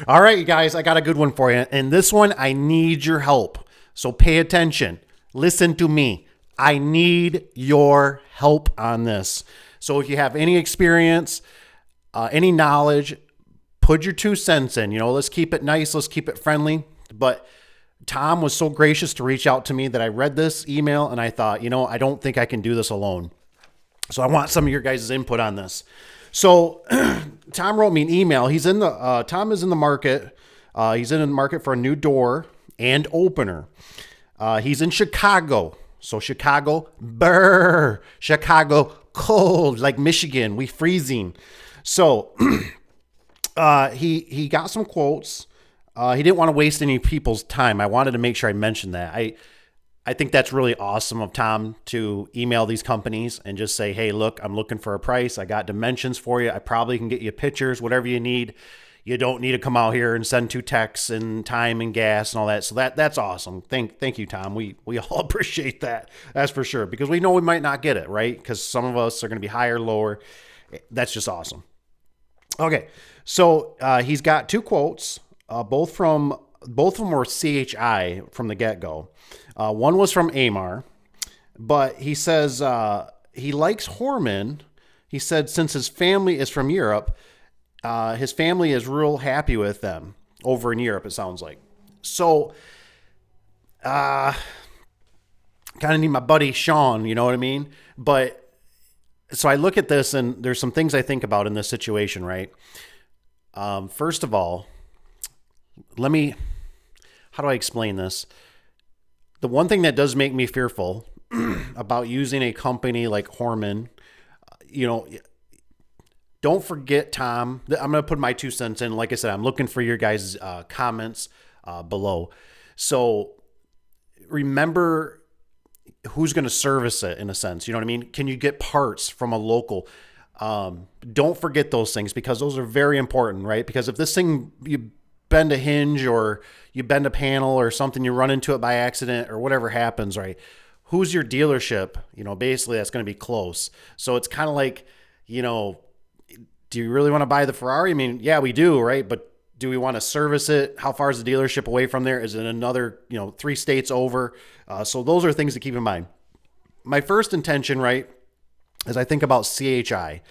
All right, you guys, I got a good one for you. And this one, I need your help. So pay attention. Listen to me. I need your help on this. So if you have any experience, any knowledge, put your 2 cents in. Let's keep it nice. Let's keep it friendly. But Tom was so gracious to reach out to me that I read this email and I thought, I don't think I can do this alone. So I want some of your guys' input on this. So Tom wrote me an email. Tom is in the market. He's in the market for a new door and opener. He's in Chicago. So Chicago, brr, Chicago, cold, like Michigan, we freezing. So he got some quotes. He didn't want to waste any people's time. I wanted to make sure I mentioned that. I think that's really awesome of Tom to email these companies and just say, hey, look, I'm looking for a price. I got dimensions for you. I probably can get you pictures, whatever you need. You don't need to come out here and send 2 texts and time and gas and all that. So that's awesome. Thank you, Tom. We all appreciate that. That's for sure. Because we know we might not get it, right? Because some of us are going to be higher, lower. That's just awesome. Okay. So he's got 2 quotes, both of them were CHI from the get-go. One was from Amar, but he says he likes Horman. He said since his family is from Europe, his family is real happy with them over in Europe, it sounds like. So, kind of need my buddy Sean, you know what I mean? But, so I look at this and there's some things I think about in this situation, right? First of all, how do I explain this? The one thing that does make me fearful about using a company like Horman, don't forget, Tom, I'm going to put my 2 cents in. Like I said, I'm looking for your guys' comments below. So remember who's going to service it in a sense. You know what I mean? Can you get parts from a local? Don't forget those things because those are very important, right? Because if this thing, you bend a hinge or you bend a panel or something, you run into it by accident or whatever happens, right? Who's your dealership? Basically that's going to be close. So it's kind of like, do you really want to buy the Ferrari? I mean, yeah, we do, right? But do we want to service it? How far is the dealership away from there? Is it another, 3 states over? So those are things to keep in mind. My first intention, right, as I think about CHI,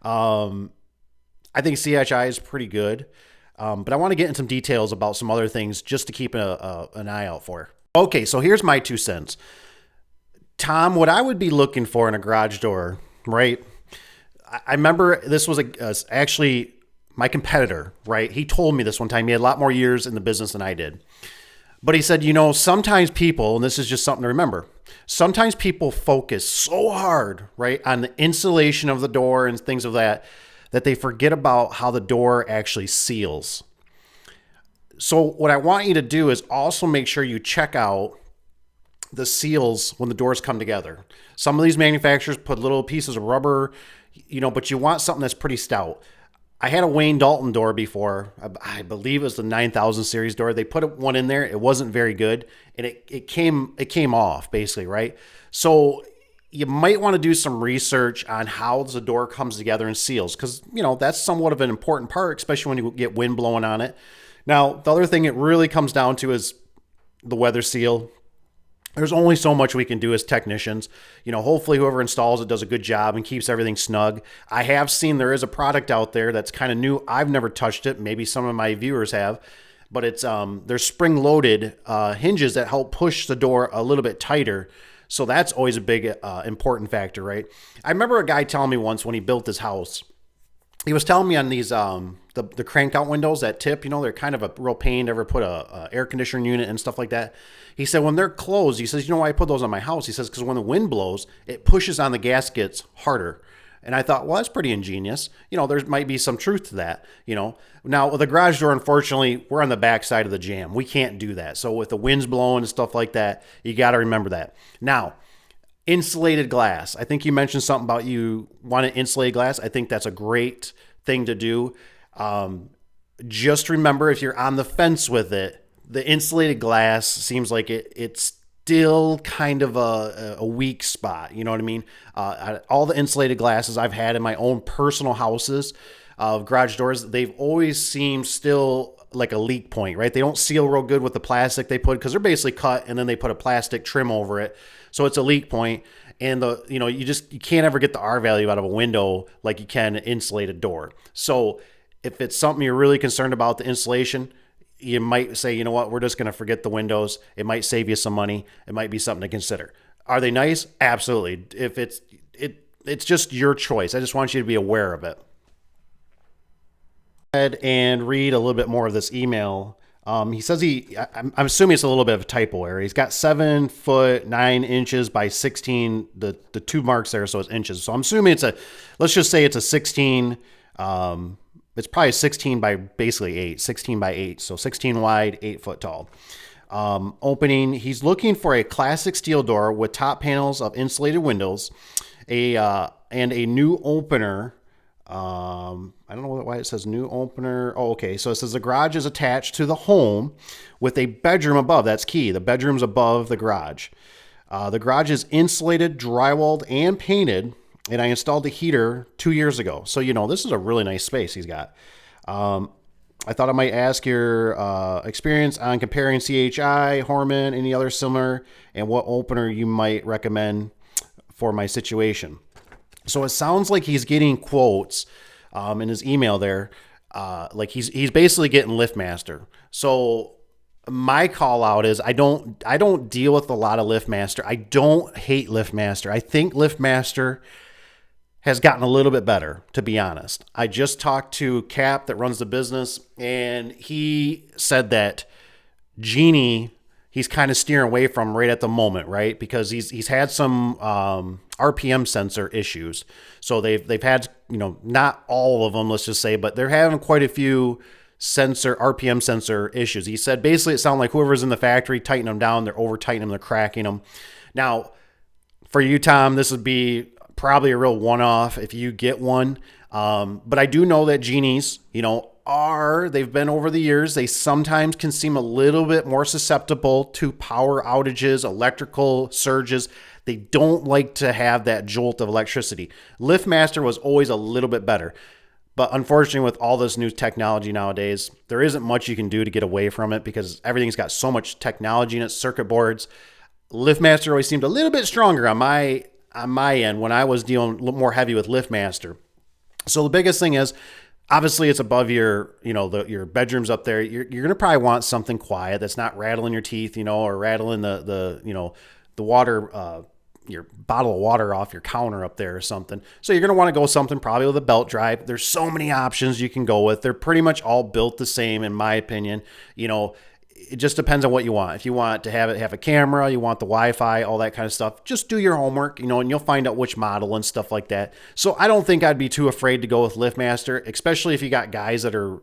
I think CHI is pretty good. But I want to get in some details about some other things just to keep an eye out for. Okay, so here's my 2 cents. Tom, what I would be looking for in a garage door, right? I remember this was actually my competitor, right? He told me this one time. He had a lot more years in the business than I did. But he said, sometimes people, and this is just something to remember, sometimes people focus so hard, right, on the insulation of the door and things of that they forget about how the door actually seals. So what I want you to do is also make sure you check out the seals when the doors come together. Some of these manufacturers put little pieces of rubber, but you want something that's pretty stout. I had a Wayne Dalton door before. I believe it was the 9000 series door. They put one in there. It wasn't very good. And it came off basically, right? So you might want to do some research on how the door comes together and seals because, that's somewhat of an important part, especially when you get wind blowing on it. Now, the other thing it really comes down to is the weather seal. There's only so much we can do as technicians. Hopefully whoever installs it does a good job and keeps everything snug. I have seen there is a product out there that's kind of new. I've never touched it. Maybe some of my viewers have. But it's there's spring-loaded hinges that help push the door a little bit tighter. So that's always a big important factor, right? I remember a guy telling me once when he built his house, he was telling me on these the crank out windows that tip, they're kind of a real pain to ever put a air conditioning unit and stuff like that. He said when they're closed, he says, why I put those on my house? He says because when the wind blows, it pushes on the gaskets harder. And I thought, well, that's pretty ingenious. There might be some truth to that. Now with the garage door, unfortunately, we're on the back side of the jam. We can't do that. So with the winds blowing and stuff like that, you got to remember that. Now, insulated glass. I think you mentioned something about you want to insulate glass. I think that's a great thing to do. Just remember if you're on the fence with it, the insulated glass seems like it's still kind of a weak spot. You know what I mean? All the insulated glasses I've had in my own personal houses of garage doors, they've always seemed still like a leak point, right? They don't seal real good with the plastic they put, because they're basically cut and then they put a plastic trim over it. So it's a leak point. And you can't ever get the R value out of a window like you can an insulated door. So if it's something you're really concerned about, the insulation, you might say, you know what, we're just going to forget the windows. It might save you some money. It might be something to consider. Are they nice? Absolutely. If it's just your choice. I just want you to be aware of it. Ahead and read a little bit more of this email. He says I'm assuming it's a little bit of a typo error. He's got 7 foot 9 inches by 16. The two marks there, so it's inches. So I'm assuming let's just say it's a 16. It's probably 16 by basically 8, 16 by 8. So 16 wide, 8 foot tall. Opening, he's looking for a classic steel door with top panels of insulated windows, and a new opener. I don't know why it says new opener. Oh, okay. So it says the garage is attached to the home with a bedroom above. That's key. The bedroom's above the garage. The garage is insulated, drywalled, and painted. And I installed the heater 2 years ago. So, this is a really nice space he's got. I thought I might ask your experience on comparing CHI, Horman, any other similar, and what opener you might recommend for my situation. So it sounds like he's getting quotes in his email there. Like he's basically getting LiftMaster. So my call out is I don't deal with a lot of LiftMaster. I don't hate LiftMaster. I think LiftMaster has gotten a little bit better, to be honest. I just talked to Cap that runs the business, and he said that Genie he's kind of steering away from right at the moment, right? Because he's had some RPM sensor issues. So they've had, not all of them, let's just say, but they're having quite a few RPM sensor issues. He said basically it sounded like whoever's in the factory tighten them down, they're over tightening them, they're cracking them. Now, for you, Tom, this would be probably a real one-off if you get one. But I do know that Genies, they've been over the years, they sometimes can seem a little bit more susceptible to power outages, electrical surges. They don't like to have that jolt of electricity. LiftMaster was always a little bit better. But unfortunately, with all this new technology nowadays, there isn't much you can do to get away from it because everything's got so much technology in its circuit boards. LiftMaster always seemed a little bit stronger on my end when I was dealing a little more heavy with LiftMaster. So the biggest thing is, obviously, it's above your bedroom's up there. You're going to probably want something quiet that's not rattling your teeth, or rattling the water, your bottle of water off your counter up there or something. So you're going to want to go something probably with a belt drive. There's so many options you can go with. They're pretty much all built the same, in my opinion. It just depends on what you want. If you want to have a camera, you want the Wi-Fi, all that kind of stuff, just do your homework, and you'll find out which model and stuff like that. So I don't think I'd be too afraid to go with LiftMaster, especially if you got guys that are,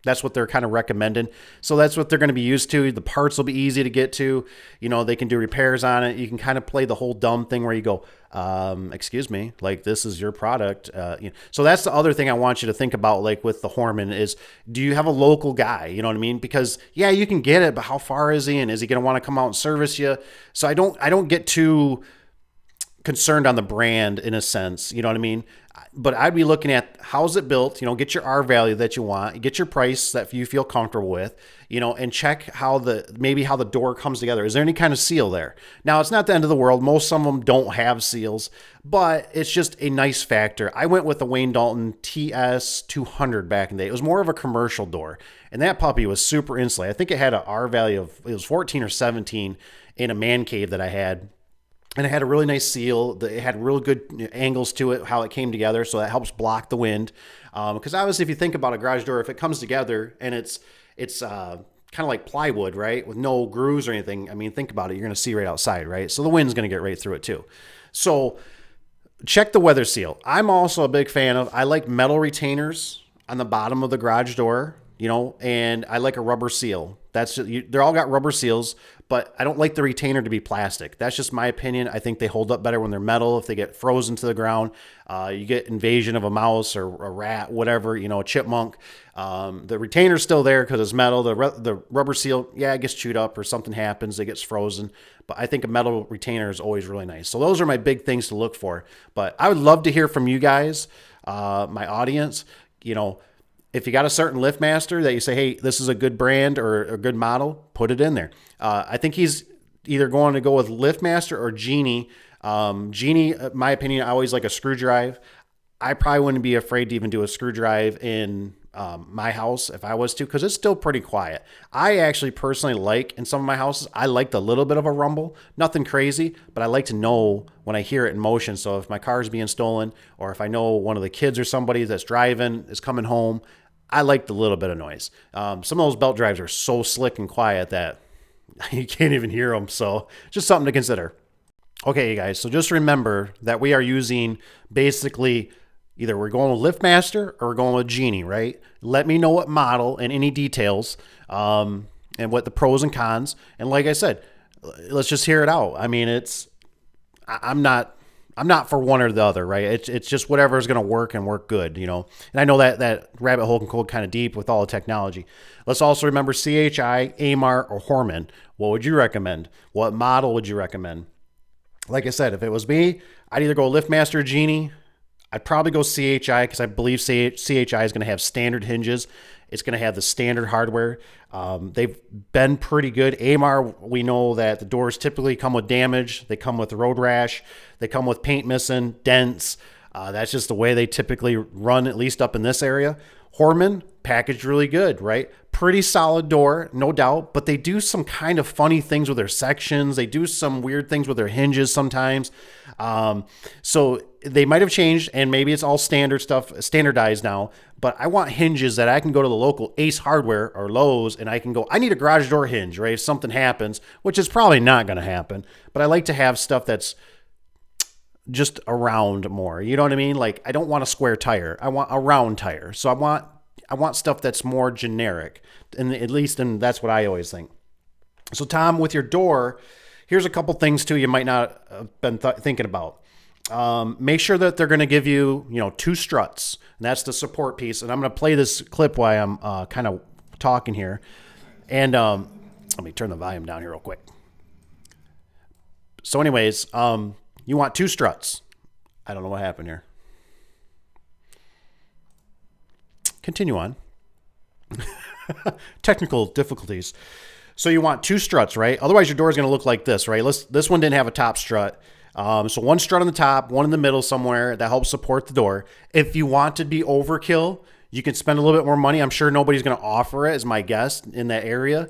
that's what they're kind of recommending. So that's what they're going to be used to. The parts will be easy to get to. They can do repairs on it. You can kind of play the whole dumb thing where you go, excuse me, like this is your product. So that's the other thing I want you to think about, like with the Horman, is do you have a local guy? You know what I mean? Because yeah, you can get it, but how far is he? And is he going to want to come out and service you? So I don't get too concerned on the brand in a sense, you know what I mean? But I'd be looking at how's it built, get your R value that you want, get your price that you feel comfortable with, and check how the door comes together. Is there any kind of seal there? Now, it's not the end of the world. Most of them don't have seals, but it's just a nice factor. I went with the Wayne Dalton TS200 back in the day. It was more of a commercial door, and that puppy was super insulated. I think it had an R value of, it was 14 or 17 in a man cave that I had. And it had a really nice seal. It had real good angles to it, how it came together. So that helps block the wind. Because obviously, if you think about a garage door, if it comes together and it's kind of like plywood, right, with no grooves or anything, I mean, think about it. You're going to see right outside, right? So the wind's going to get right through it too. So check the weather seal. I'm also a big fan of, I like metal retainers on the bottom of the garage door, and I like a rubber seal. They're all got rubber seals, but I don't like the retainer to be plastic. That's just my opinion. I think they hold up better when they're metal. If they get frozen to the ground, you get invasion of a mouse or a rat, whatever, a chipmunk. The retainer's still there because it's metal. The rubber seal, yeah, it gets chewed up or something happens, it gets frozen. But I think a metal retainer is always really nice. So those are my big things to look for. But I would love to hear from you guys, my audience. If you got a certain LiftMaster that you say, hey, this is a good brand or a good model, put it in there. I think he's either going to go with LiftMaster or Genie. Genie, in my opinion, I always like a screw drive. I probably wouldn't be afraid to even do a screw drive in my house if I was to, because it's still pretty quiet. I actually personally like, in some of my houses, I like the little bit of a rumble. Nothing crazy, but I like to know when I hear it in motion. So if my car is being stolen, or if I know one of the kids or somebody that's driving is coming home, I like the little bit of noise. Some of those belt drives are so slick and quiet that you can't even hear them. So just something to consider. Okay, you guys, so just remember that we are using basically either we're going with LiftMaster or we're going with Genie, right? Let me know what model and any details and what the pros and cons. And like I said, let's just hear it out. I mean, I'm not for one or the other, right? It's just whatever is going to work and work good, you know. And I know that rabbit hole can go kind of deep with all the technology. Let's also remember CHI, AMAR, or Horman. What would you recommend? What model would you recommend? Like I said, if it was me, I'd either go LiftMaster or Genie. I'd probably go CHI because I believe CHI is going to have standard hinges. It's going to have the standard hardware. They've been pretty good. AMAR, we know that the doors typically come with damage. They come with road rash. They come with paint missing, dents. That's just the way they typically run, at least up in this area. Horman, packaged really good, right? Pretty solid door, no doubt, but they do some kind of funny things with their sections. They do some weird things with their hinges sometimes. So they might have changed, and maybe it's all standardized now, but I want hinges that I can go to the local Ace Hardware or Lowe's and I can go, I need a garage door hinge, right? If something happens, which is probably not going to happen, but I like to have stuff that's just around more. You know what I mean? Like, I don't want a square tire. I want a round tire. So I want stuff that's more generic, and that's what I always think. So Tom, with your door, here's a couple things too you might not have been thinking about. Make sure that they're going to give you, 2 struts, and that's the support piece. And I'm going to play this clip while I'm kind of talking here. And let me turn the volume down here real quick. So anyways, you want 2 struts. I don't know what happened here. Continue on. Technical difficulties. So you want 2 struts, right? Otherwise, your door is going to look like this, right? This one didn't have a top strut. So 1 strut on the top, 1 in the middle somewhere that helps support the door. If you want to be overkill, you can spend a little bit more money. I'm sure nobody's going to offer it, is my guess, in that area.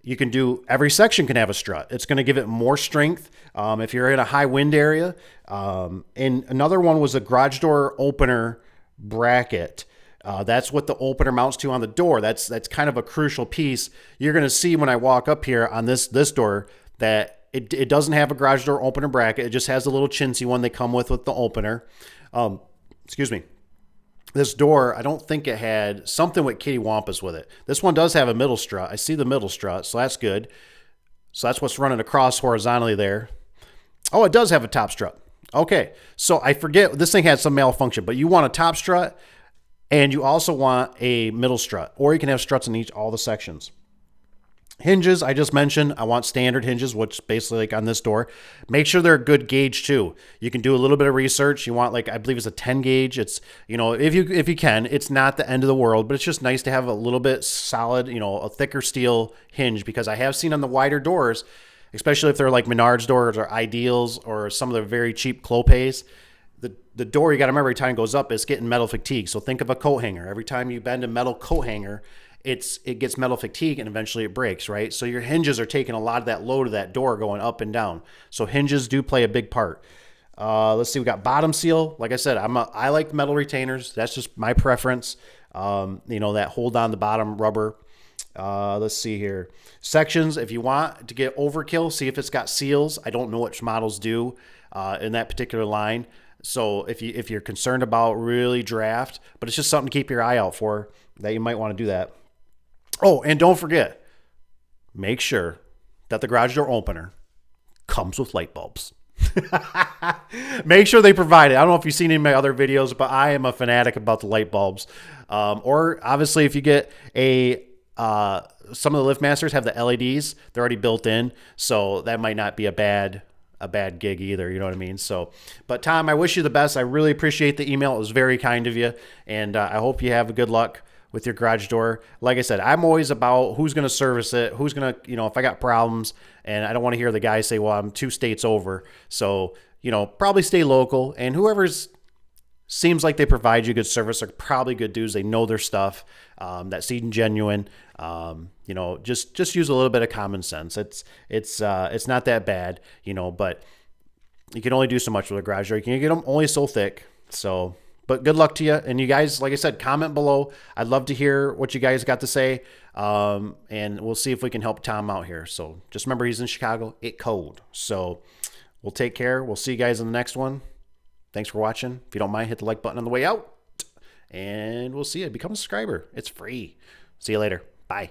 You can do, every section can have a strut. It's going to give it more strength if you're in a high wind area. And another one was a garage door opener bracket. That's what the opener mounts to on the door. That's kind of a crucial piece. You're going to see when I walk up here on this door that it doesn't have a garage door opener bracket. It just has a little chintzy one they come with the opener. Excuse me. This door, I don't think it had something with kitty wampus with it. This one does have a middle strut. I see the middle strut, so that's good. So that's what's running across horizontally there. Oh, it does have a top strut. Okay, so I forget, this thing had some malfunction, but you want a top strut and you also want a middle strut, or you can have struts in all the sections. Hinges, I just mentioned, I want standard hinges, which basically like on this door. Make sure they're a good gauge too. You can do a little bit of research. You want, like, I believe it's a 10 gauge. It's, if you can, it's not the end of the world, but it's just nice to have a little bit solid, a thicker steel hinge, because I have seen on the wider doors, especially if they're like Menards doors or Ideals or some of the very cheap Clopays, the door, you got to remember, every time it goes up, it's getting metal fatigue. So think of a coat hanger. Every time you bend a metal coat hanger, it gets metal fatigue and eventually it breaks, right? So your hinges are taking a lot of that load of that door going up and down. So hinges do play a big part. Let's see, we got bottom seal. Like I said, I like metal retainers. That's just my preference. That hold on the bottom rubber. Let's see here. Sections, if you want to get overkill, see if it's got seals. I don't know which models do in that particular line. So if you're concerned about really draft, but it's just something to keep your eye out for, that you might want to do that. Oh, and don't forget, make sure that the garage door opener comes with light bulbs. Make sure they provide it. I don't know if you've seen any of my other videos, but I am a fanatic about the light bulbs. Or obviously, if you get some of the LiftMasters have the LEDs, they're already built in, so that might not be a bad gig either. You know what I mean? So, but Tom, I wish you the best. I really appreciate the email. It was very kind of you, and I hope you have a good luck with your garage door. Like I said, I'm always about who's going to service it, who's going to, if I got problems, and I don't want to hear the guy say, well, I'm 2 states over. So, probably stay local, and whoever's seems like they provide you good service are probably good dudes. They know their stuff. That seem genuine. Just use a little bit of common sense. It's not that bad, but you can only do so much with a garage door. You can get them only so thick. So, but good luck to you. And you guys, like I said, comment below. I'd love to hear what you guys got to say. And we'll see if we can help Tom out here. So just remember, he's in Chicago. It cold. So we'll take care. We'll see you guys in the next one. Thanks for watching. If you don't mind, hit the like button on the way out. And we'll see you. Become a subscriber. It's free. See you later. Bye.